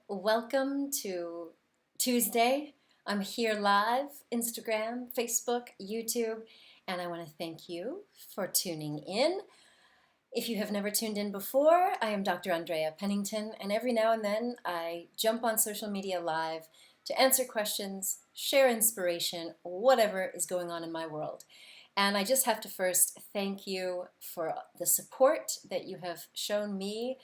Welcome to Tuesday. I'm here live, Instagram, Facebook, YouTube, and I want to thank you for tuning in. If you have never tuned in before, I am Dr. Andrea Pennington, and every now and then I jump on social media live to answer questions, share inspiration, whatever is going on in my world. And I just have to first thank you for the support that you have shown me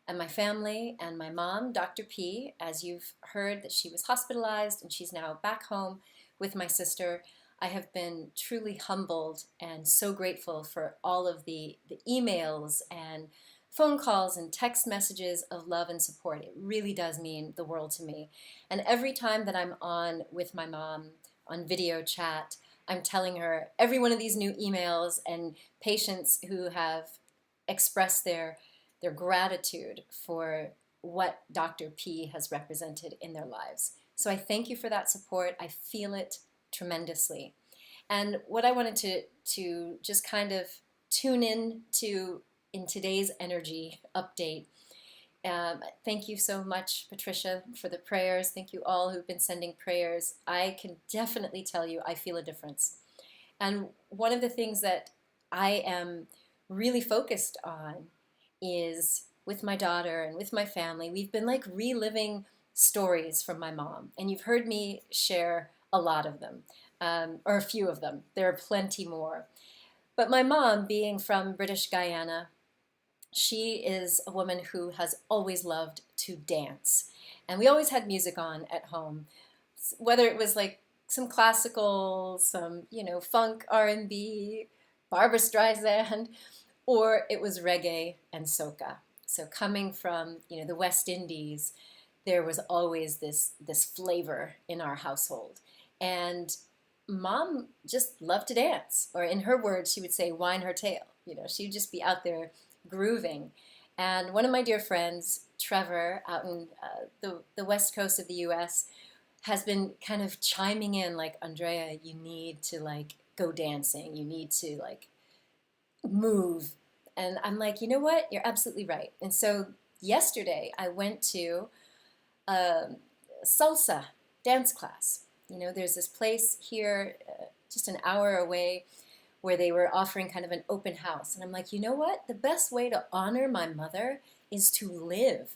and my family and my mom, Dr. P, as you've heard that she was hospitalized and she's now back home with my sister. I have been truly humbled and so grateful for all of the emails and phone calls and text messages of love and support. It really does mean the world to me. And every time that I'm on with my mom on video chat, I'm telling her every one of these new emails and patients who have expressed their gratitude for what Dr. P has represented in their lives. So I thank you for that support. I feel it tremendously. And what I wanted to just kind of tune in to in today's energy update. Thank you so much, Patricia, for the prayers. Thank you all who've been sending prayers. I can definitely tell you I feel a difference. And one of the things that I am really focused on is with my daughter and with my family. We've been like reliving stories from my mom, and you've heard me share a lot of them, or a few of them. There are plenty more. But my mom, being from British Guyana, she is a woman who has always loved to dance. And we always had music on at home, whether it was like some classical, some, funk, R&B, Barbara Streisand, or it was reggae and soca. So coming from, the West Indies, there was always this flavor in our household. And mom just loved to dance, or in her words, she would say, whine her tail. She would just be out there grooving. And one of my dear friends, Trevor, out in the west coast of the U.S., has been kind of chiming in like, Andrea, you need to like go dancing. You need to like move. And I'm like, you know what? You're absolutely right. And so yesterday I went to a salsa dance class. There's this place here just an hour away where they were offering kind of an open house. And I'm like, you know what? The best way to honor my mother is to live.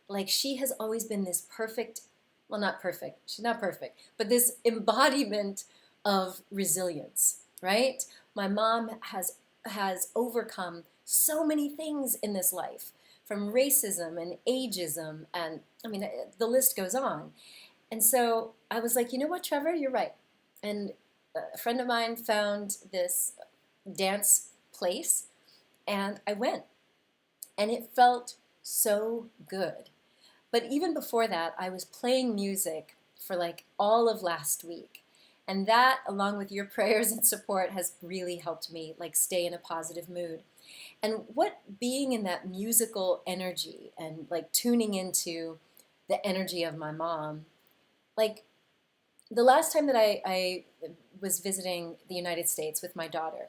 Like, she has always been this perfect, well, not perfect, she's not perfect, but this embodiment of resilience, right? My mom has overcome so many things in this life, from racism and ageism, and I mean, the list goes on. And so I was like, you know what, Trevor, you're right. And a friend of mine found this dance place, and I went, and it felt so good. But even before that, I was playing music for like all of last week. And that, along with your prayers and support, has really helped me like stay in a positive mood. And what being in that musical energy and like tuning into the energy of my mom, like the last time that I was visiting the United States with my daughter,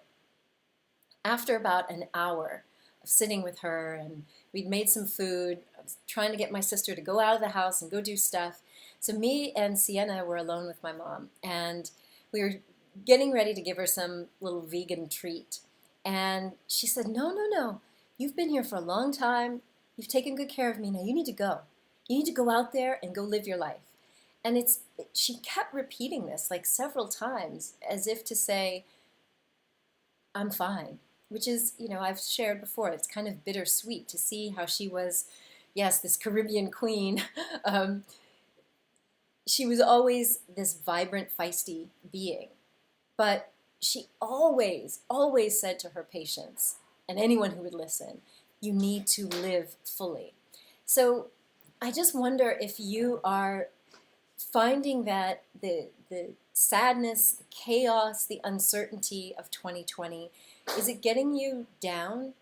after about an hour of sitting with her, and we'd made some food, I was trying to get my sister to go out of the house and go do stuff. So me and Sienna were alone with my mom, and we were getting ready to give her some little vegan treat. And she said, no, no, no, you've been here for a long time. You've taken good care of me. Now you need to go. You need to go out there and go live your life. And she kept repeating this like several times as if to say, I'm fine, which is, I've shared before, it's kind of bittersweet to see how she was, yes, this Caribbean queen. um, she was always this vibrant, feisty being. But she always, always said to her patients and anyone who would listen, you need to live fully. So I just wonder if you are finding that the sadness, the chaos, the uncertainty of 2020, is it getting you down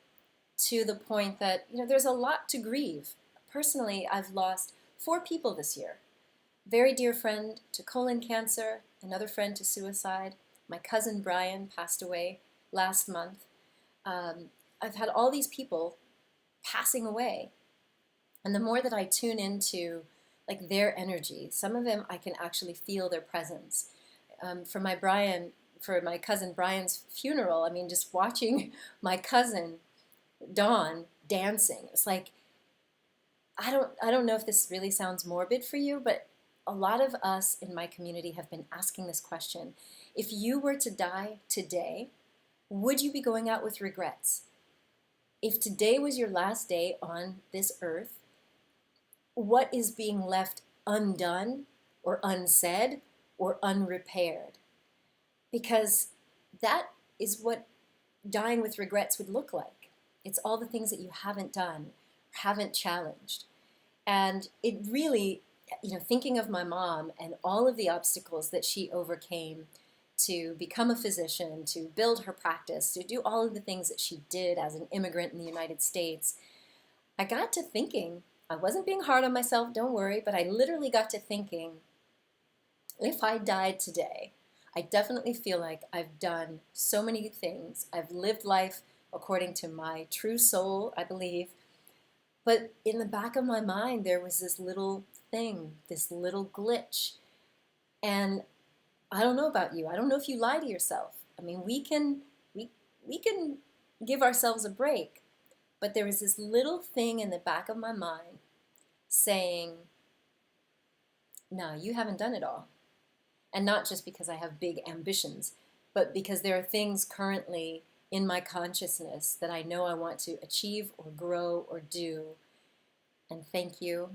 to the point that, there's a lot to grieve? Personally, I've lost 4 people this year. Very dear friend to colon cancer, another friend to suicide. My cousin Brian passed away last month. I've had all these people passing away. And the more that I tune into like their energy, some of them I can actually feel their presence. For my cousin Brian's funeral, I mean, just watching my cousin Dawn dancing, it's like I don't know if this really sounds morbid for you, but a lot of us in my community have been asking this question. If you were to die today, would you be going out with regrets? If today was your last day on this earth, what is being left undone or unsaid or unrepaired? Because that is what dying with regrets would look like. It's all the things that you haven't done, haven't challenged. And it really, thinking of my mom and all of the obstacles that she overcame to become a physician, to build her practice, to do all of the things that she did as an immigrant in the United States, I got to thinking, I wasn't being hard on myself, don't worry, but I literally got to thinking, if I died today, I definitely feel like I've done so many things. I've lived life according to my true soul, I believe. But in the back of my mind, there was this little thing, this little glitch. And I don't know about you. I don't know if you lie to yourself. I mean, we can give ourselves a break. But there was this little thing in the back of my mind saying, no, you haven't done it all. And not just because I have big ambitions, but because there are things currently in my consciousness that I know I want to achieve or grow or do. And thank you,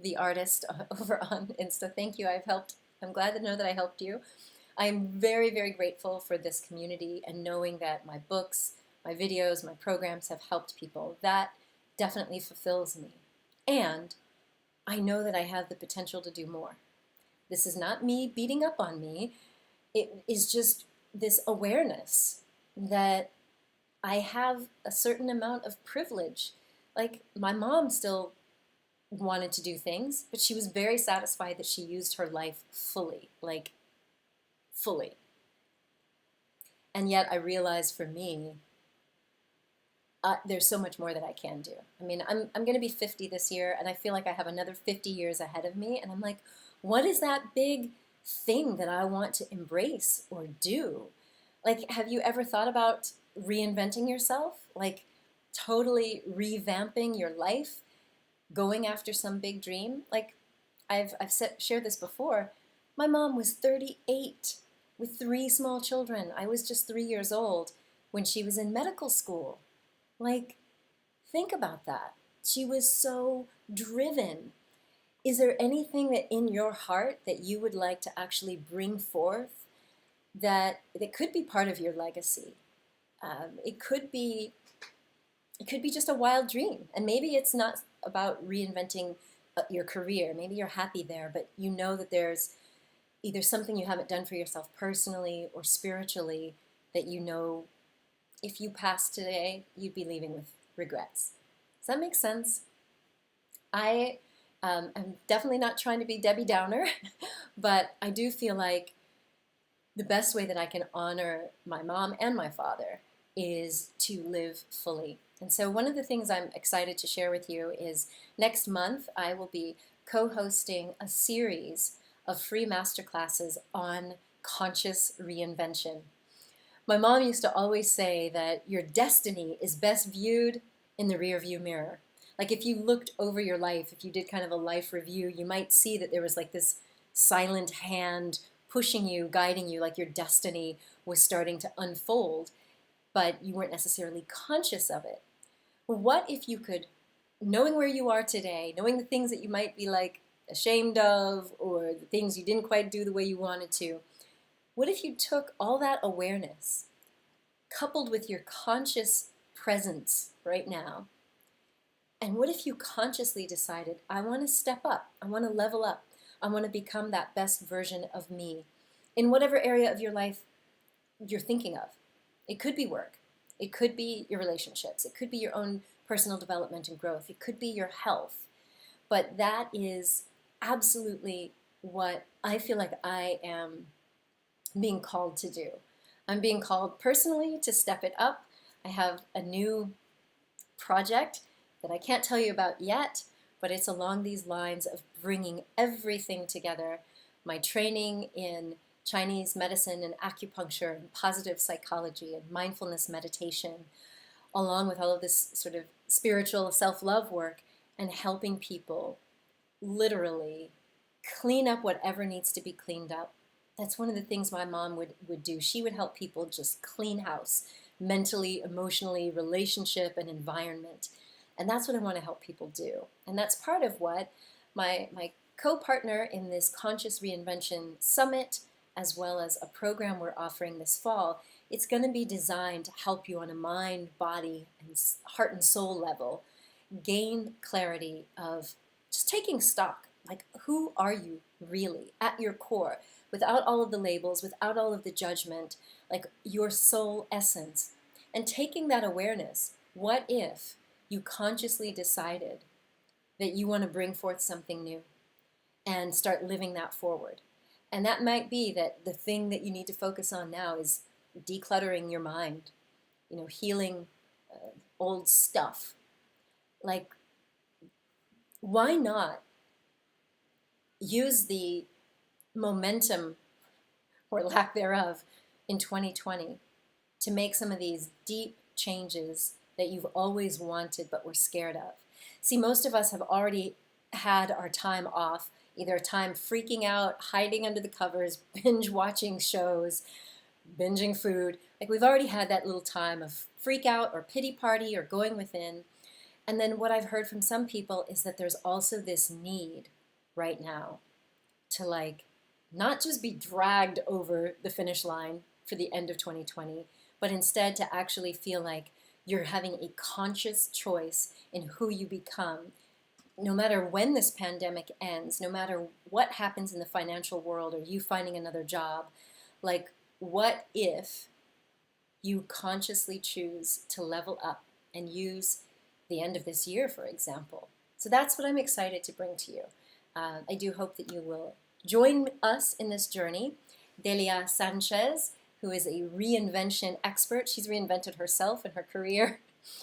the artist over on Insta. Thank you. I'm glad to know that I helped you. I'm very, very grateful for this community and knowing that my books, my videos, my programs have helped people. That definitely fulfills me. And I know that I have the potential to do more. This is not me beating up on me. It is just this awareness that I have a certain amount of privilege. Like, my mom still wanted to do things, but she was very satisfied that she used her life fully, like fully. And yet I realized for me, there's so much more that I can do. I mean, I'm going to be 50 this year, and I feel like I have another 50 years ahead of me. And I'm like, what is that big thing that I want to embrace or do? Like, have you ever thought about reinventing yourself? Like, totally revamping your life, going after some big dream? Like, shared this before. My mom was 38 with 3 small children. I was just 3 years old when she was in medical school. Like, think about that. She was so driven. Is there anything that in your heart that you would like to actually bring forth that could be part of your legacy? It could be just a wild dream, and maybe it's not about reinventing your career. Maybe you're happy there, but you know that there's either something you haven't done for yourself personally or spiritually that you know if you passed today, you'd be leaving with regrets. Does that make sense? I'm definitely not trying to be Debbie Downer, but I do feel like the best way that I can honor my mom and my father is to live fully. And so one of the things I'm excited to share with you is next month I will be co-hosting a series of free masterclasses on conscious reinvention. My mom used to always say that your destiny is best viewed in the rearview mirror. Like, if you looked over your life, if you did kind of a life review, you might see that there was like this silent hand pushing you, guiding you, like your destiny was starting to unfold, but you weren't necessarily conscious of it. Well, what if you could, knowing where you are today, knowing the things that you might be like ashamed of or the things you didn't quite do the way you wanted to, what if you took all that awareness, coupled with your conscious presence right now, and what if you consciously decided, I want to step up, I want to level up, I want to become that best version of me in whatever area of your life you're thinking of. It could be work, it could be your relationships, it could be your own personal development and growth, it could be your health, but that is absolutely what I feel like I am being called to do. I'm being called personally to step it up. I have a new project that I can't tell you about yet, but it's along these lines of bringing everything together. My training in Chinese medicine and acupuncture and positive psychology and mindfulness meditation, along with all of this sort of spiritual self-love work, and helping people literally clean up whatever needs to be cleaned up. That's one of the things my mom would do. She would help people just clean house, mentally, emotionally, relationship, and environment. And that's what I want to help people do. And that's part of what my co-partner in this Conscious Reinvention Summit, as well as a program we're offering this fall, it's going to be designed to help you on a mind, body, and heart and soul level gain clarity of just taking stock. Like, who are you really at your core, without all of the labels, without all of the judgment, like your soul essence, and taking that awareness. What if you consciously decided that you want to bring forth something new and start living that forward? And that might be that the thing that you need to focus on now is decluttering your mind, healing old stuff. Like, why not use the momentum, or lack thereof, in 2020 to make some of these deep changes that you've always wanted but were scared of? See, most of us have already had our time off, either time freaking out, hiding under the covers, binge watching shows, binging food. Like, we've already had that little time of freak out or pity party or going within. And then what I've heard from some people is that there's also this need right now to, like, not just be dragged over the finish line for the end of 2020, but instead to actually feel like you're having a conscious choice in who you become. No matter when this pandemic ends, no matter what happens in the financial world or you finding another job, like, what if you consciously choose to level up and use the end of this year, for example? So that's what I'm excited to bring to you. I do hope that you will join us in this journey. Delia Sanchez, who is a reinvention expert, she's reinvented herself and her career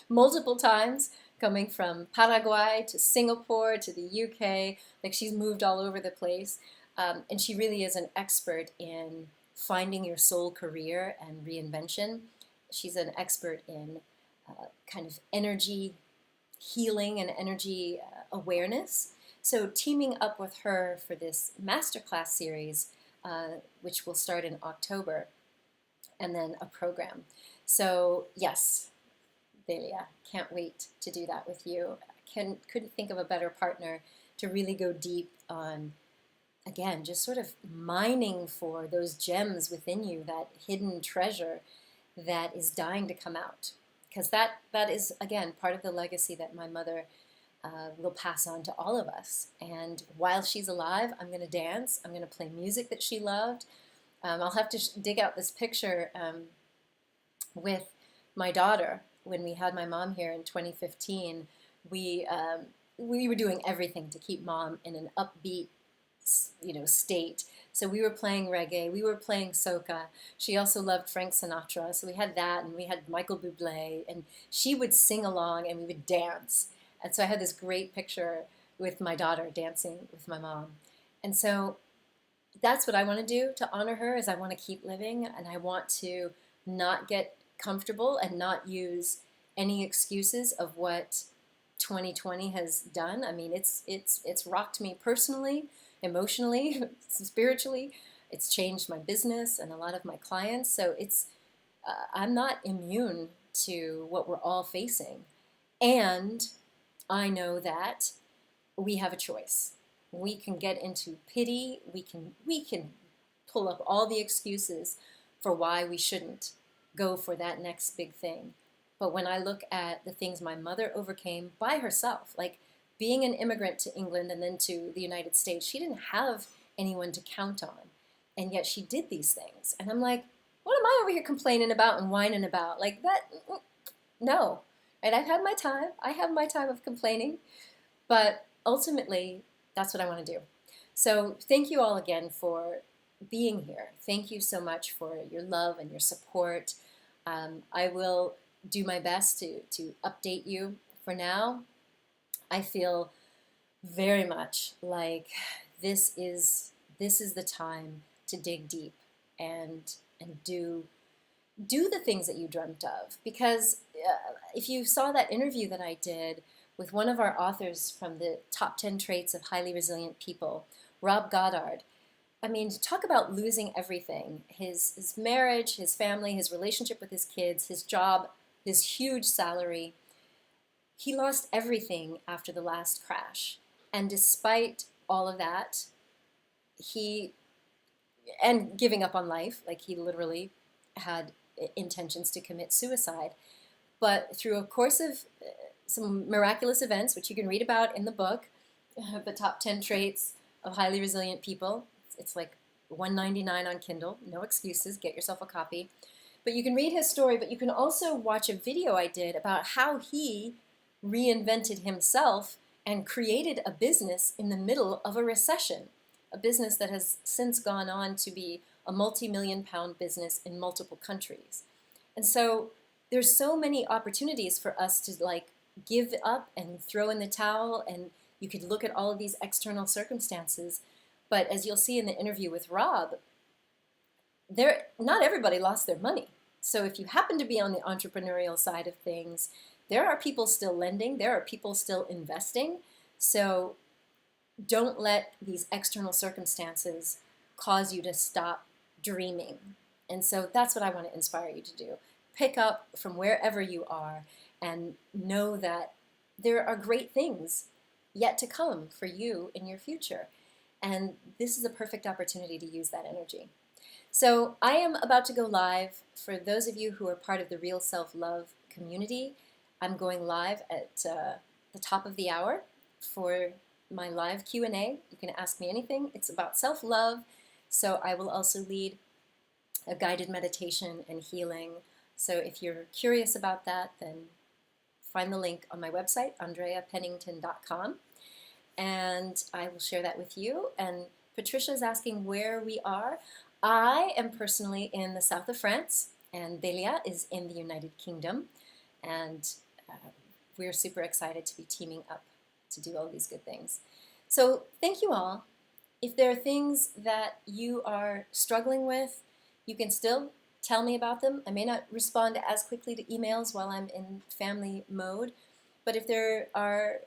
multiple times, coming from Paraguay to Singapore to the UK. Like, she's moved all over the place. And she really is an expert in finding your soul career and reinvention. She's an expert in kind of energy healing and energy awareness. So teaming up with her for this masterclass series, which will start in October, and then a program. So yes, Delia, can't wait to do that with you. Couldn't think of a better partner to really go deep on, again, just sort of mining for those gems within you, that hidden treasure that is dying to come out. Because that is, again, part of the legacy that my mother will pass on to all of us. And while she's alive, I'm going to dance. I'm going to play music that she loved. I'll have to dig out this picture with my daughter. When we had my mom here in 2015, we were doing everything to keep mom in an upbeat, state. So we were playing reggae, we were playing soca. She also loved Frank Sinatra, so we had that, and we had Michael Bublé, and she would sing along and we would dance. And so I had this great picture with my daughter dancing with my mom. And so that's what I want to do to honor her, is I want to keep living, and I want to not get comfortable and not use any excuses of what 2020 has done. I mean, it's rocked me personally, emotionally, spiritually. It's changed my business and a lot of my clients. So I'm not immune to what we're all facing. And I know that we have a choice. We can get into pity. We can pull up all the excuses for why we shouldn't go for that next big thing. But when I look at the things my mother overcame by herself, like being an immigrant to England and then to the United States, she didn't have anyone to count on. And yet she did these things. And I'm like, what am I over here complaining about and whining about? Like that, no. And I've had my time. I have my time of complaining. But ultimately, that's what I want to do. So thank you all again for being here. Thank you so much for your love and your support. I will do my best to update you. For now, I feel very much like this is the time to dig deep and do the things that you dreamt of. Because if you saw that interview that I did with one of our authors from the top 10 traits of highly resilient people, Rob Goddard, I mean, talk about losing everything. His marriage, his family, his relationship with his kids, his job, his huge salary. He lost everything after the last crash. And despite all of that, he, and giving up on life, like he literally had intentions to commit suicide. But through a course of some miraculous events, which you can read about in the book, The Top 10 Traits of Highly Resilient People, it's like $1.99 on Kindle, no excuses, get yourself a copy. But you can read his story, but you can also watch a video I did about how he reinvented himself and created a business in the middle of a recession, a business that has since gone on to be a multi-million-pound business in multiple countries. And so there's so many opportunities for us to like give up and throw in the towel, and you could look at all of these external circumstances. But as you'll see in the interview with Rob, not everybody lost their money. So if you happen to be on the entrepreneurial side of things, there are people still lending, there are people still investing. So don't let these external circumstances cause you to stop dreaming. And so that's what I want to inspire you to do. Pick up from wherever you are and know that there are great things yet to come for you in your future. And this is a perfect opportunity to use that energy. So I am about to go live. For those of you who are part of the Real Self-Love community, I'm going live at the top of the hour for my live Q&A. You can ask me anything. It's about self-love. So I will also lead a guided meditation and healing. So if you're curious about that, then find the link on my website, andreapennington.com. And I will share that with you. And Patricia is asking where we are. I am personally in the south of France, and Delia is in the United Kingdom. And we're super excited to be teaming up to do all these good things. So thank you all. If there are things that you are struggling with, you can still tell me about them. I may not respond as quickly to emails while I'm in family mode, but if there are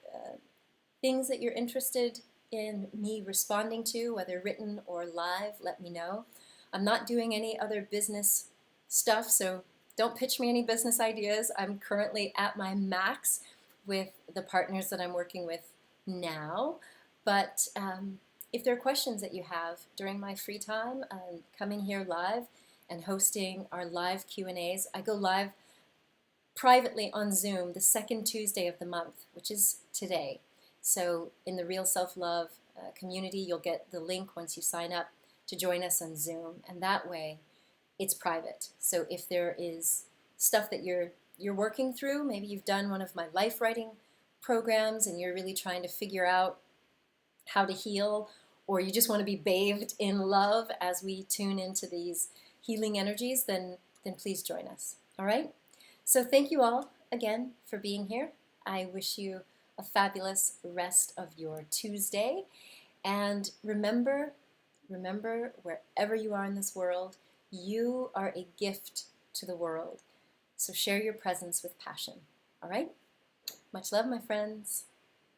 things that you're interested in me responding to, whether written or live, let me know. I'm not doing any other business stuff, so don't pitch me any business ideas. I'm currently at my max with the partners that I'm working with now. But if there are questions that you have during my free time, coming here live and hosting our live Q&As. I go live privately on Zoom the second Tuesday of the month, which is today. So in the Real Self-Love community, you'll get the link once you sign up to join us on Zoom, and that way it's private. So if there is stuff that you're working through, maybe you've done one of my life writing programs and you're really trying to figure out how to heal, or you just want to be bathed in love as we tune into these healing energies, then please join us. All right? So thank you all again for being here. I wish you a fabulous rest of your Tuesday. And remember, wherever you are in this world, you are a gift to the world. So share your presence with passion. All right? Much love, my friends.